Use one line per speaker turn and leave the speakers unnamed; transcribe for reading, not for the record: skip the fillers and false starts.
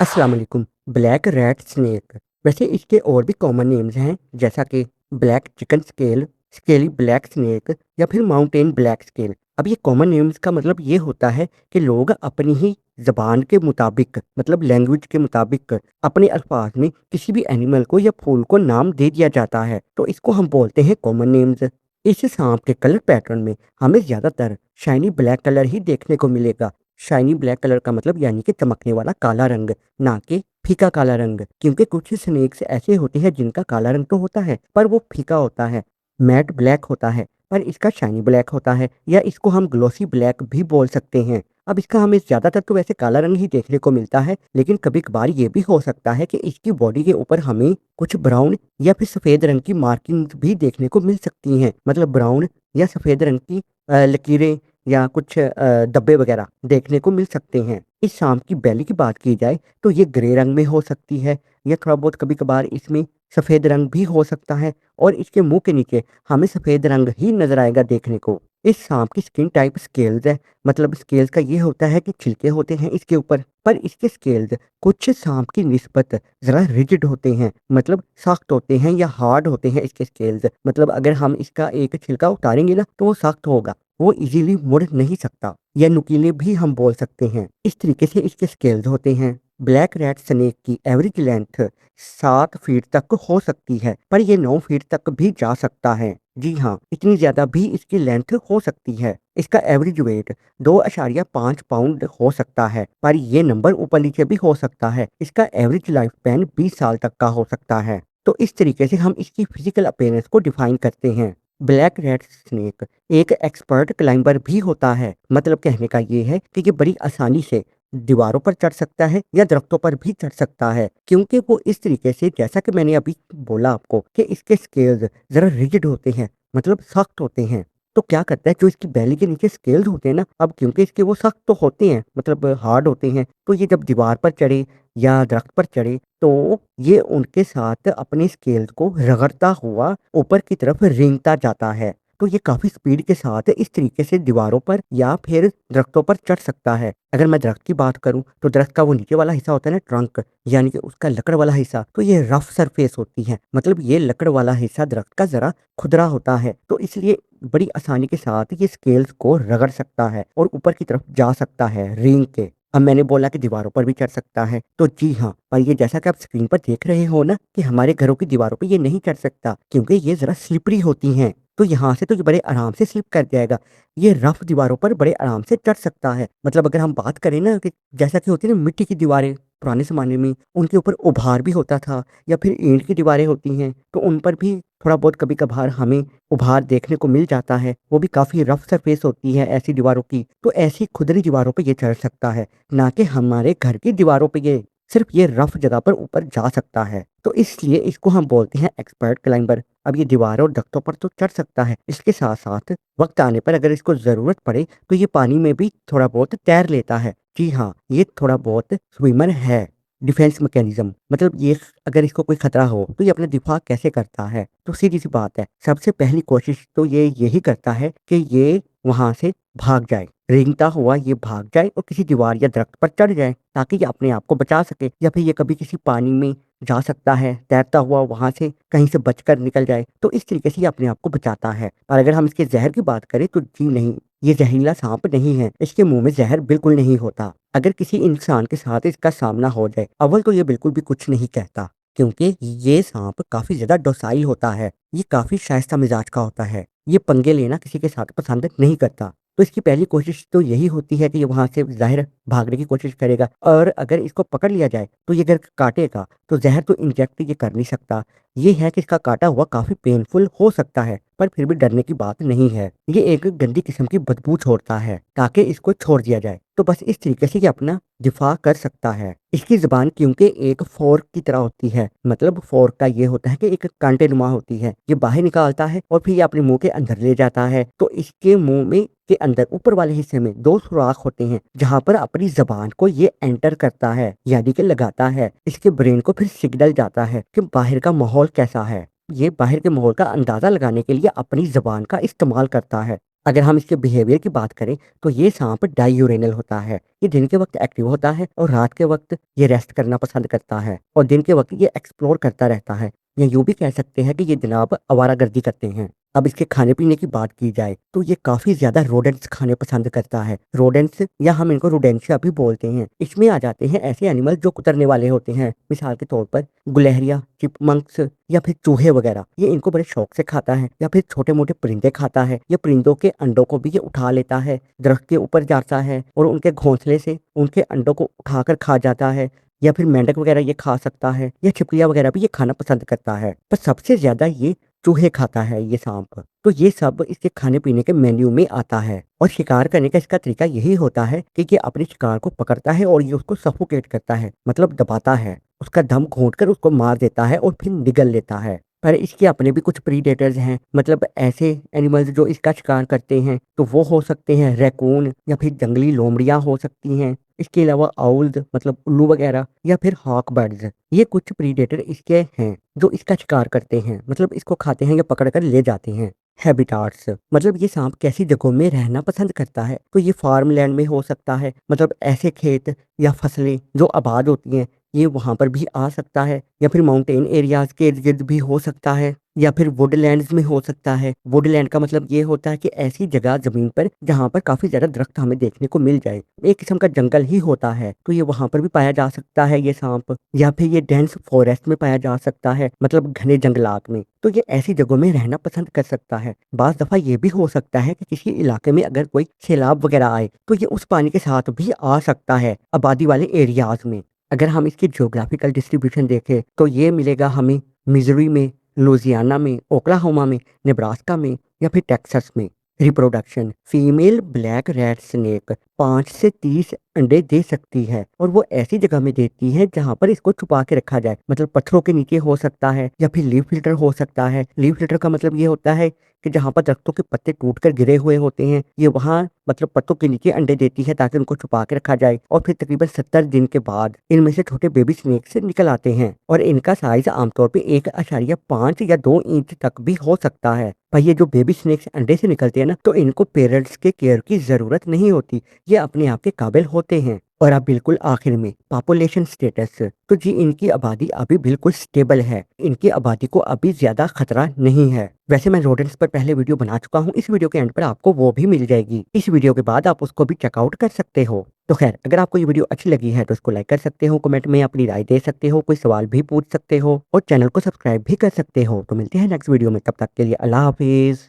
अस्सलाम वालेकुम। Black rat snake, वैसे इसके और भी कॉमन नेम्स हैं जैसा कि black chicken scale, scaly black snake या फिर माउंटेन ब्लैक स्केल। अब ये कॉमन नेम्स का मतलब ये होता है कि लोग अपनी ही ज़बान के मुताबिक मतलब लैंग्वेज के मुताबिक अपने अल्फाज में किसी भी एनिमल को या फूल को नाम दे दिया जाता है, तो इसको हम बोलते हैं कॉमन नेम्स। इस सांप के कलर पैटर्न में हमें ज़्यादातर शाइनी ब्लैक कलर ही देखने को मिलेगा। शाइनी ब्लैक कलर का मतलब यानी कि चमकने वाला काला रंग, ना कि फीका काला रंग, क्योंकि कुछ स्नेक्स ऐसे होते हैं जिनका काला रंग तो होता है पर वो फीका होता है, मैट ब्लैक होता है, पर इसका शाइनी ब्लैक होता है या इसको हम ग्लोसी ब्लैक भी बोल सकते हैं। अब इसका हमें ज़्यादातर तो वैसे काला रंग ही देखने को मिलता है, लेकिन कभी कभार ये भी हो सकता है कि इसकी बॉडी के ऊपर हमें कुछ ब्राउन या फिर सफ़ेद रंग की मार्किंग भी देखने को मिल सकती हैं, मतलब ब्राउन या सफ़ेद रंग की लकीरें या कुछ धब्बे वगैरह देखने को मिल सकते हैं। इस सांप की बैली की बात की जाए तो ये ग्रे रंग में हो सकती है या थोड़ा बहुत कभी-कभार इसमें सफ़ेद रंग भी हो सकता है और इसके मुँह के नीचे हमें सफ़ेद रंग ही नज़र आएगा देखने को। इस सांप की स्किन टाइप स्केल्स है, मतलब स्केल्स का ये होता है कि छिलके होते हैं इसके ऊपर, पर इसके स्केल्स कुछ सांप की निस्बत ज़रा रिजिड होते हैं, मतलब सख्त होते हैं या हार्ड होते हैं इसके स्केल्स। मतलब अगर हम इसका एक छिलका उतारेंगे ना तो वो सख्त होगा, वो इजीली मुड़ नहीं सकता या नुकीले भी हम बोल सकते हैं। इस तरीके से इसके स्केल्स होते हैं। ब्लैक रैट स्नेक की एवरेज लेंथ 7 फीट तक हो सकती है, पर ये 9 फीट तक भी जा सकता है। जी हाँ, इतनी ज़्यादा भी इसकी लेंथ हो सकती है। इसका एवरेज वेट 2.5 पाउंड हो सकता है, पर ये नंबर ऊपर नीचे भी हो सकता है। इसका एवरेज लाइफ स्पैन 20 साल तक का हो सकता है। तो इस तरीके से हम इसकी फिजिकल अपीयरेंस को डिफाइन करते हैं। ब्लैक रैट स्नेक एक एक्सपर्ट क्लाइंबर भी होता है, मतलब कहने का ये है कि ये बड़ी आसानी से दीवारों पर चढ़ सकता है या दरख्तों पर भी चढ़ सकता है, क्योंकि वो इस तरीके से जैसा कि मैंने अभी बोला आपको कि इसके स्केल्स ज़रा रिजिड होते हैं, मतलब सख्त होते हैं। तो क्या करता है जो इसकी बैली के नीचे स्केल्स होते हैं ना, अब क्योंकि इसके वो सख्त तो होते हैं मतलब हार्ड होते हैं, तो ये जब दीवार पर चढ़े या दरख्त पर चढ़े तो ये उनके साथ अपने स्केल्स को रगड़ता हुआ ऊपर की तरफ रेंगता जाता है। तो ये काफ़ी स्पीड के साथ इस तरीके से दीवारों पर या फिर दरख्तों पर चढ़ सकता है। अगर मैं दरख्त की बात करूँ तो दरख्त का वो नीचे वाला हिस्सा होता है ना, ट्रंक, यानी कि उसका लकड़ वाला हिस्सा, तो ये रफ सरफेस होती है, मतलब ये लकड़ वाला हिस्सा दरख्त का ज़रा खुरदरा होता है, तो इसलिए बड़ी आसानी के साथ ये स्केल्स को रगड़ सकता है और ऊपर की तरफ जा सकता है रेंग के। अब मैंने बोला कि दीवारों पर भी चढ़ सकता है, तो जी हाँ, पर ये जैसा कि आप स्क्रीन पर देख रहे हो ना कि हमारे घरों की दीवारों पे ये नहीं चढ़ सकता, क्योंकि ये ज़रा स्लिपरी होती हैं। तो यहाँ से तो ये बड़े आराम से स्लिप कर जाएगा। ये रफ दीवारों पर बड़े आराम से चढ़ सकता है। मतलब अगर हम बात करें ना कि जैसा कि होती है ना मिट्टी की दीवारें, पुराने ज़माने में उनके ऊपर उभार भी होता था या फिर ईंट की दीवारें होती हैं, तो उन पर भी थोड़ा बहुत कभी-कभार हमें उभार देखने को मिल जाता है। वो भी काफ़ी रफ सरफेस होती है ऐसी दीवारों की, तो ऐसी खुरदरी दीवारों पे ये चढ़ सकता है, ना कि हमारे घर की दीवारों पे ये सिर्फ़ ये रफ जगह पर ऊपर जा सकता है। तो इसलिए इसको हम बोलते हैं एक्सपर्ट क्लाइंबर। अब ये दीवारों और तख्तों पर तो चढ़ सकता है, इसके साथ-साथ वक़्त आने पर अगर इसको ज़रूरत पड़े तो ये पानी में भी थोड़ा बहुत तैर लेता है। जी हाँ, ये थोड़ा बहुत स्विमर है। डिफेंस मैकेनिज़्म, मतलब ये अगर इसको कोई खतरा हो तो ये अपना दिफ़ा कैसे करता है? तो सीधी-सी बात है, सबसे पहली कोशिश तो ये यही करता है कि ये वहाँ से भाग जाए। रेंगता हुआ ये भाग जाए और किसी दीवार या दरख्त पर चढ़ जाए, ताकि ये अपने आप को बचा सके, या फिर ये कभी किसी पानी में जा सकता है, तैरता हुआ वहाँ से कहीं से बचकर निकल जाए, तो इस तरीके से ये अपने आप को बचाता है। और अगर हम इसके ज़हर की बात करें तो जी नहीं, ये ज़हरीला साँप नहीं है, इसके मुँह में ज़हर बिल्कुल नहीं होता। अगर किसी इंसान के साथ इसका सामना हो जाए, अव्वल तो ये बिल्कुल भी कुछ नहीं कहता, क्योंकि ये साँप काफ़ी ज़्यादा डोसाइल होता है, ये काफ़ी शाइस्ता मिज़ाज का होता है, ये पंगे लेना किसी के साथ पसंद नहीं करता। तो इसकी पहली कोशिश तो यही होती है कि ये वहाँ से ज़ाहिर भागने की कोशिश करेगा, और अगर इसको पकड़ लिया जाए तो ये अगर काटेगा तो ज़हर तो इंजेक्ट ये कर नहीं सकता। ये है कि इसका काटा हुआ काफ़ी पेनफुल हो सकता है, पर फिर भी डरने की बात नहीं है। ये एक गंदी किस्म की बदबू छोड़ता है ताकि इसको छोड़ दिया जाए। तो बस इस तरीके से ये अपना दिफ़ा कर सकता है। इसकी ज़ुबान क्योंकि एक फ़ोर्क की तरह होती है, मतलब फ़ोर्क का ये होता है कि एक काँटेनुमा होती है। ये बाहर निकालता है और फिर ये अपने मुँह के अंदर ले जाता है। तो इसके मुँह में के अंदर ऊपर वाले हिस्से में 2 सुराख होते हैं, जहाँ पर अपनी ज़ुबान को ये एंटर करता है, यानी कि लगाता है। इसके ब्रेन को फिर सिग्नल जाता है कि बाहर का माहौल कैसा है। ये बाहर के माहौल का अंदाज़ा लगाने के लिए अपनी ज़ुबान का इस्तेमाल करता है। अगर हम इसके बिहेवियर की बात करें तो ये सांप डायूरेनल होता है। ये दिन के वक्त एक्टिव होता है और रात के वक्त ये रेस्ट करना पसंद करता है और दिन के वक्त ये एक्सप्लोर करता रहता है। या यूं भी कह सकते हैं कि ये जनाब आवारागर्दी करते हैं। अब इसके खाने पीने की बात की जाए तो ये काफी ज्यादा रोडेंट्स खाने पसंद करता है। रोडेंट्स या हम इनको रोडेंशिया भी बोलते हैं। इसमें आ जाते हैं ऐसे एनिमल जो कुतरने वाले होते हैं, मिसाल के तौर पर गुलहरिया, चिपमंक्स या फिर चूहे वगैरह। ये इनको बड़े शौक से खाता है। या फिर छोटे मोटे परिंदे खाता है। ये परिंदों के अंडों को भी ये उठा लेता है, दरख्त के ऊपर जाता है और उनके घोंसले से उनके अंडों को उठाकर खा जाता है। या फिर मेंढक वगैरह ये खा सकता है, या छिपकलियां वगैरह भी ये खाना पसंद करता है। पर सबसे ज्यादा ये चूहे खाता है ये सांप। तो ये सब इसके खाने पीने के मेन्यू में आता है। और शिकार करने का इसका तरीका यही होता है कि ये अपने शिकार को पकड़ता है और ये उसको सफोकेट करता है, मतलब दबाता है, उसका दम घोंट कर उसको मार देता है और फिर निगल लेता है। पर इसके अपने भी कुछ प्रीडेटर्स हैं, मतलब ऐसे एनिमल्स जो इसका शिकार करते हैं। तो वो हो सकते हैं रैकून, या फिर जंगली लोमड़ियां हो सकती हैं। इसके अलावा आउल्स मतलब उल्लू वगैरह, या फिर हॉक बर्ड्स। ये कुछ प्रीडेटर इसके हैं जो इसका शिकार करते हैं, मतलब इसको खाते हैं या पकड़ कर ले जाते हैं। हैबिटाट्स मतलब ये सांप कैसी जगहों में रहना पसंद करता है। तो ये फार्म लैंड में हो सकता है, मतलब ऐसे खेत या फसलें जो आबाद होती हैं ये वहां पर भी आ सकता है। या फिर माउंटेन एरियाज के इर्द गिर्द भी हो सकता है। या फिर वुडलैंड्स में हो सकता है। वुडलैंड का मतलब ये होता है कि ऐसी जगह जमीन पर जहाँ पर काफी ज्यादा दरख्त हमें देखने को मिल जाए, एक किस्म का जंगल ही होता है। तो ये वहां पर भी पाया जा सकता है ये सांप। या फिर ये डेंस फॉरेस्ट में पाया जा सकता है, मतलब घने जंगलात में। तो ये ऐसी जगहों में रहना पसंद कर सकता है। बाज दफा ये भी हो सकता है कि किसी इलाके में अगर कोई सैलाब वगैरह आए तो ये उस पानी के साथ भी आ सकता है आबादी वाले एरियाज में। अगर हम इसकी ज्योग्राफिकल डिस्ट्रीब्यूशन देखें तो ये मिलेगा हमें मिजोरी में, लुजियाना में, ओक्लाहोमा में, नेब्रास्का में, या फिर टेक्सास में। Reproduction female black red snake 5 से 30 अंडे दे सकती है और वो ऐसी जगह में देती है जहां पर इसको छुपा के रखा जाए, मतलब पत्थरों के नीचे हो सकता है या फिर लीफ फिल्टर हो सकता है। लीफ फिल्टर का मतलब ये होता है कि जहां पर दरख्तों के पत्ते टूटकर गिरे हुए होते हैं ये वहां मतलब पत्तों के नीचे अंडे देती है ताकि उनको छुपा के रखा जाए। और फिर तकरीबन 70 दिन के बाद इनमें से छोटे बेबी स्नेक से निकल आते हैं और इनका साइज आमतौर पे 1.5 या 2 इंच तक भी हो सकता है। भाई ये जो बेबी स्नेक्स अंडे से निकलते हैं ना, तो इनको पेरेंट्स के केयर की जरूरत नहीं होती, ये अपने आप के काबिल होते हैं। और अब बिल्कुल आखिर में पॉपुलेशन स्टेटस। तो जी इनकी आबादी अभी बिल्कुल स्टेबल है, इनकी आबादी को अभी ज्यादा खतरा नहीं है। वैसे मैं रोडेंट्स पर पहले वीडियो बना चुका हूँ, इस वीडियो के एंड पर आपको वो भी मिल जाएगी। इस वीडियो के बाद आप उसको भी चेकआउट कर सकते हो। तो खैर अगर आपको ये वीडियो अच्छी लगी है तो इसको लाइक कर सकते हो, कमेंट में अपनी राय दे सकते हो, कोई सवाल भी पूछ सकते हो और चैनल को सब्सक्राइब भी कर सकते हो। तो मिलते हैं नेक्स्ट वीडियो में, तब तक के लिए अल्लाह हाफिज।